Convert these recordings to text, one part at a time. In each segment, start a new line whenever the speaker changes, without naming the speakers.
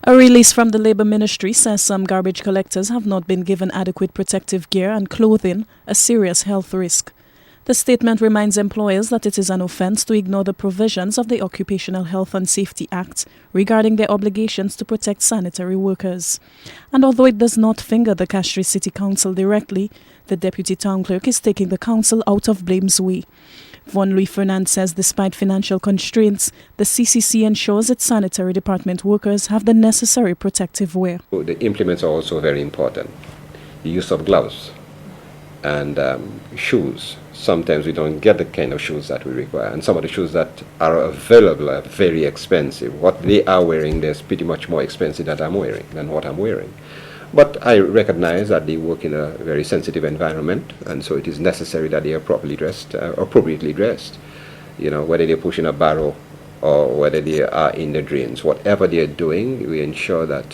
A release from the Labour Ministry says some garbage collectors have not been given adequate protective gear and clothing, a serious health risk. The statement reminds employers that it is an offence to ignore the provisions of the Occupational Health and Safety Act regarding their obligations to protect sanitary workers. And although it does not finger the Castries City Council directly, the Deputy Town Clerk is taking the council out of blame's way. Vaughn Louis Fernand says despite financial constraints, the CCC ensures its sanitary department workers have the necessary protective wear.
The implements are also very important. The use of gloves and shoes. Sometimes we don't get the kind of shoes that we require, and some of the shoes that are available are very expensive. What they are wearing is pretty much more expensive than what I'm wearing. But I recognize that they work in a very sensitive environment, and so it is necessary that they are properly dressed, appropriately dressed. You know, whether they're pushing a barrow or whether they are in the drains, whatever they are doing, we ensure that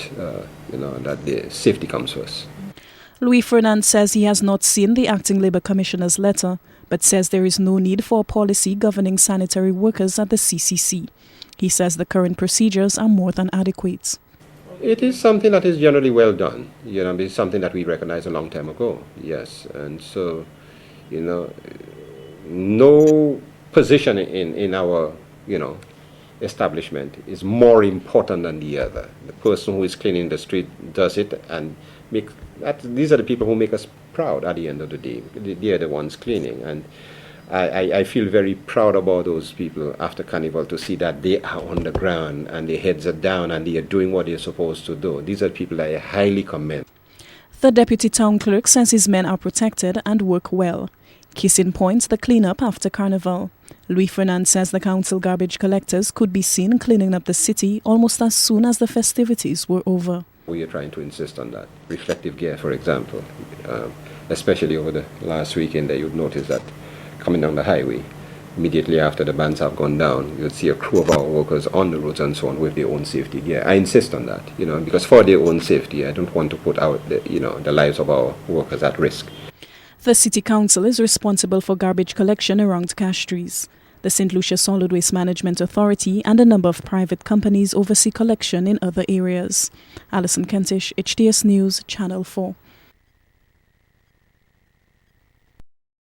that the safety comes first.
Louis Fernand says he has not seen the Acting Labour Commissioner's letter, but says there is no need for a policy governing sanitary workers at the CCC. He says the current procedures are more than adequate.
It is something that is generally well done. It's something that we recognized a long time ago, yes. And so, no position in our, establishment is more important than the other. The person who is cleaning the street does it, and these are the people who make us proud at the end of the day. They are the ones cleaning, and I feel very proud about those people after Carnival to see that they are on the ground and their heads are down and they are doing what they're supposed to do. These are people that I highly commend.
The Deputy Town Clerk says his men are protected and work well. Case in point, the clean-up after Carnival. Louis Fernand says the council garbage collectors could be seen cleaning up the city almost as soon as the festivities were over.
We are trying to insist on that. Reflective gear, for example, especially over the last weekend, you'd notice that coming down the highway, immediately after the bands have gone down, you'll see a crew of our workers on the roads and so on with their own safety gear. I insist on that, because for their own safety, I don't want to put out the lives of our workers at risk.
The City Council is responsible for garbage collection around Castries. The St.Lucia Solid Waste Management Authority and a number of private companies oversee collection in other areas. Alison Kentish, HTS News, Channel 4.